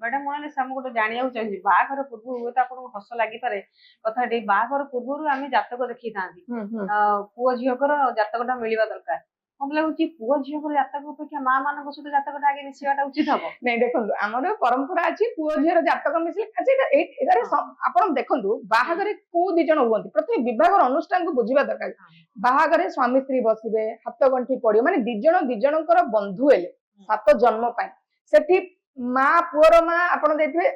Madam मोनालिस आम गोटे जाना चाहिए बाहाघर पूर्व हुए तो आपको हस लगी कथाटी बाहाघर पूर्व आम जातक देखी था पुओ झीकर जातकटा मिलवा दरकार मत लगुच पुओ झीकर जातक अपेक्षा माँ मान सहित जातकटा आगे मिसवाटा उचित हम नहीं देखो आमर परंपरा अच्छी पुओ झीर जातक मिसले आप देखो बाहाघर को दी जन हुआ प्रथम बहाघर अनुष्ठान को बुझा दरकार बाहाघर स्वामी स्त्री बसवे हाथ गंठी पड़ो माने दी जनकर बंधु हेले सात जन्म से माँ पुअर माँ आप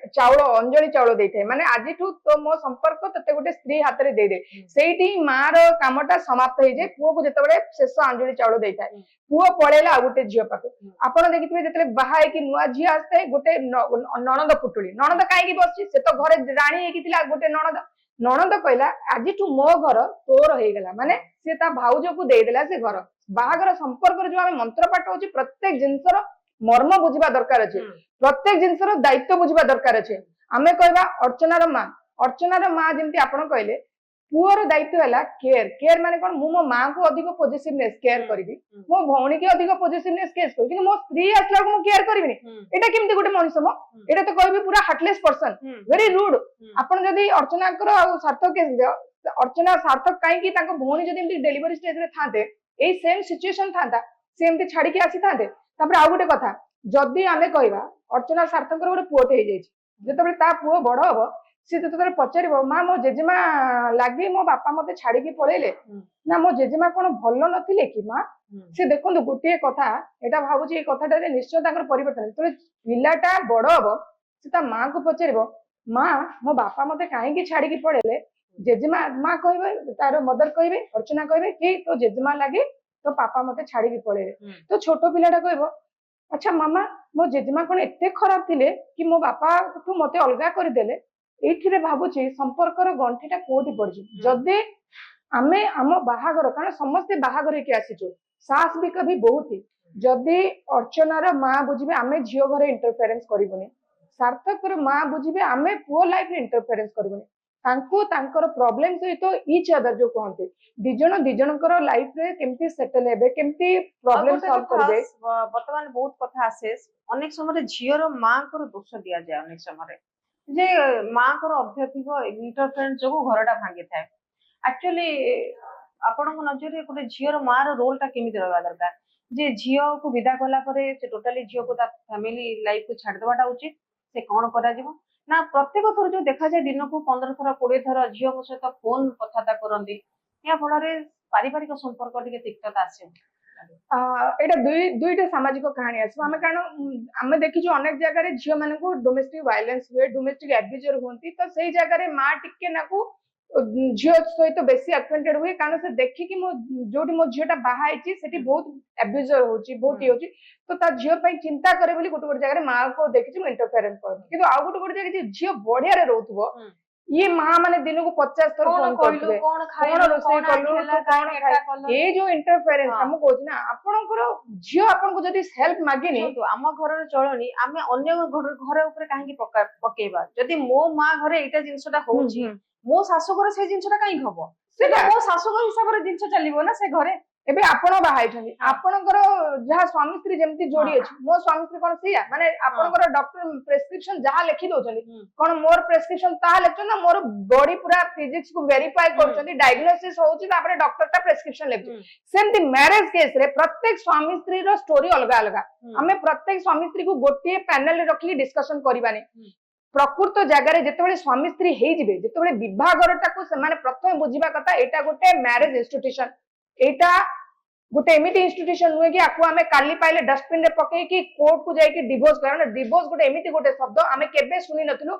चाउल अंजलि चाउल दे थाए माने आज तो मो संपर्क ते गोटे स्त्री हाथ में दे दे से माँ रमटा समाप्त हो जाए पुओ को जिते शेष अंजलि चाउल दे थाए पुओ पड़ेला आ गोटे झील पाख आप देखिए जिते बाहा नुआ झी आसता गोटे नणद पुटुली नणद कहीं बस से तो घरे राणी होती गोटे नणद नणद कहला आज मो घर तोर हो गला माने सी भाउज को देदेला से घर बाहागर संपर्क जो आम मंत्र पाठ हो प्रत्येक जिनसर मर्म बुझा दरकार अच्छे प्रत्येक जिनसर दायित्व बुझा दरकार अच्छे आम कहवा अर्चनार माँ जमी आप कहले पुअर दायित्व है केयर केयर माने कौन मो माँ को अधिक पॉजिटिवनेस केयर करी मो भौणी की अधिक पॉजिटिवनेस केयर करी मो स्त्री आसला को केयर करिबिनी एटा केमती गोटे मनुष्य मो एटा तो कहबी पूरा हार्टलेस पर्सन वेरी रूड आपण जदी अर्चना कर सार्थक केस अर्चना सार्थक कहीं भौणी जदी डेलीवरी स्टेज रे थाते एई सेम सिचुएशन थाता से एमती छाड़ी के आसी थाते तापर आ गोटे कथा जदि आमे कहबा अर्चना सार्थक गोटे पुओटे हो जाइए जिते ता पुओ बड़ हम सी जो पचार माँ मो जेजेमा लगे मो बापा मत छाड़ी पड़ेले ना मो जेजेमा कौन भल नथिले कि माँ से देखो गोटे कथा यहाँ भावुँ ये कथाटा निश्चय परिवर्तन जो पिलाटा बड़ हम से माँ को पचार माँ मो बापा मत कहीं छाड़ी पड़ेले जेजेमा माँ कहे तार मदर कहे अर्चना कहे कि तो जेजेमा लगे तो पापा मत छाड़ी पड़ेले तो छोट पिलाटा कह अच्छा मामा मो जेजेमा कौन एत खराब थिले कि मो बापा मत अलग करदे ये भावुची संपर्कर गंठीटा कोठी पड़ी जदि आमे आम बाहागर कारण समस्ते बाहागर के आसीचु सास भी कभी बहुत ही जदि अर्चनार माँ बुझे आमे झील घर इंटरफेरेन्स करूनी सार्थकर माँ बुझे आमे पुओ लाइफ इंटरफेरेन्स करूनी प्रॉब्लम सहित इच अदर जो कहते दिजणकर लाइफ रे केमती सेटल हेबे केमती प्रॉब्लम सॉल्व करबे वर्तमान बहुत कथा आसे अनेक समय झीर माँ को दोष दिया जाए अनेक समय जे माँ को अत्यधिक इंटरफेरेन्स जो घरटा भांगी थाए एक्चुअली आपण नजर में गोटे झीर माँ रोल टा केमिति रहबा दरकार जे झील को विदा कला परे से टोटली झील को फैमिली लाइफ को छाड़ देवाटा उचित से कौन करा जीवो ना प्रत्येक थर जो देखा जाए दिन को 15 थर 20 थर झील सहित फोन कथा करती या फल पारिवारिक संपर्क टे तिक्तता आसे एटा दुईटा सामाजिक कहानी आस कारण आम देखी अनेक जगह झील मान डोमेस्टिक वायलेंस हुए डोमेस्टिक एब्यूजर होती तो से जगह माँ टिके नाकू झील सहित बेसी एक्वेंटेड हुए कारण से देखिकी जो मो झीटा बाहर से बहुत एब्यूजर होची बहुत ये होची तो ता झील चिंता करे बोली गोटे गोटे जगह माँ को देखी इंटरफेरेन्स कर कि आउ गोटे गोटे जगह झील बढ़िया रोथबो ये माँ माने दिन को 50 थर फोन करथबे कोन रोसई कलु ये जो इंटरफेरेन्स हम कहछि ना आपनकर झियो आपन को जदी हेल्प मागिनी तो आम घर चलनी आमे अन्य घर ऊपर काहे पकेबा जदी मो माँ घरे एटा जिंसटा होउची मो सासु घर से जिंसटा काहे हबो सेटा मो सासु घर हिसाब रे जिंस चलीबो ना से घरे एबे आपण बाहाइछनी आपनकर जहा स्वामी स्त्री जेमती जोड़ी अछि मो स्वामी स्त्री कोन सिया माने आपनकर डॉक्टर प्रेस्क्रिप्शन जहा लिखि दोछनी कोन मोर प्रेस्क्रिप्शन ता लेखछन ना मोर बॉडी पूरा फिजिक्स को वेरीफाई करछनी डायग्नोसिस होउची तापर डॉक्टर ता प्रेस्क्रिप्शन लेखछ सेमती मैरिज केस रे प्रत्येक स्वामी स्त्री रो स्टोरी अलग अलग हमें प्रत्येक स्वामी स्त्री को गोटे पैनल रे रखि डिस्कशन करबानी प्रकृत जगह जिते स्वामी स्त्री होइजिबे जिते विभागरटा को से माने प्रथम बुझिबा कथा एटा गोटे मैरिज इंस्टीट्यूशन एटा गोटे एमिटी इंस्टीट्यूशन नुहे कि आपको आमे काली पाइले डस्टबिन रे पके कि कोर्ट को जाई कि डिवोर्स कारण डिवोर्स गोटे एमिटी गोटे शब्द आमे केबे सुनि नथिलु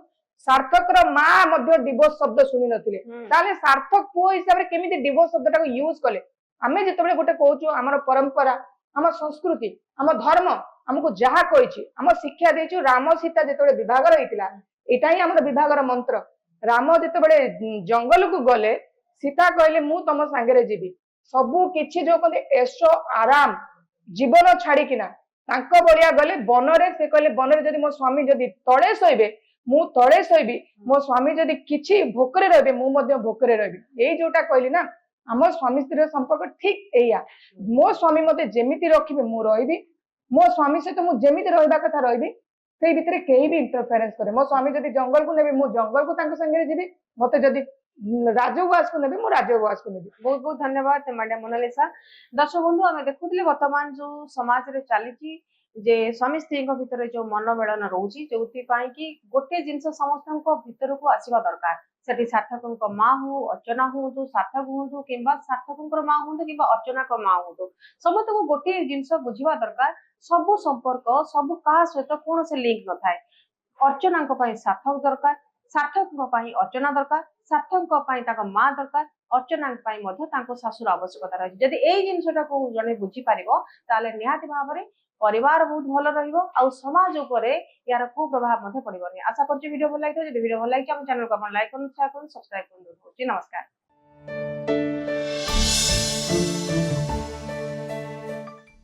सार्थकर माँ मध्य डिवोर्स शब्द सुनि नथिले ताले सार्थक पुओ हिसाब रे केमिति डिवोर्स शब्दटा को यूज कले आमे जिते गोटे कहूछु हमर परंपरा हम संस्कृति हम धर्म हमको जहा कहिछि हम शिक्षा देछु राम सीता जिते विभाग रहितिला एटा ही हमर विभागर मंत्र राम जिते जंगल को गले सीता कहले मु तम संगे जीवी सबू किछि जो कहते ऐशो आराम जीवन छाड़िकिना तांको बलिया गले बनरे से कहले बनरे जदि मो स्वामी जदि तळे सोइबे मु तळे सोइबी मो स्वामी जदि किछि भोकरे रहबे मु मध्य भोकरे रहबी एई जोटा कहली ना हम स्वामी स्त्री संपर्क ठीक एया मो स्वामी मते जेमिति रखिबे मु रहिबी मो स्वामी सहित मु जेमिति रहबा कथा रहिबी ସେଇ ଭିତରେ କେହି ବି ଇଣ୍ଟରଫेरेंस करे मो स्वामी जदि जंगल को नेबे मु जंगल को तांको संगे जीवी मते जदि राजउवास को नेबे मु राजउवास को नेबी। बहुत बहुत धन्यवाद मैडम मोनालिसा। दर्शक बंधु आम देखुले वर्तमान जो समाज रे चली जे स्वामी स्त्री भितर जो मनमेलन रोची जो कि गोटे जिनस समस्त भितर को आसवा दरकार सेठी सार्थक माँ हूँ अर्चना हूँ सार्थक हूँ कि सार्थक माँ हूँ कि अर्चना माँ हूँ समस्त को गोटे जिनस बुझा दरकार सबु संपर्क सबु क्या सहित कौन से लिंक न थाए अर्चना सार्थक दरकार सार्थक अर्चना दरकार सार्थक माँ दरकार अर्चना शाशुर आवश्यकता रही जदि यही जिनसा को जड़े बुझीपार निहाती भाव में परिवार बहुत भल रहा समाज उपरे यार कुप्रभाव पड़े आशा कर वीडियो भल लगी वीडियो भल लगी चैनल को लाइक कर सब्सक्राइब कर नमस्कार।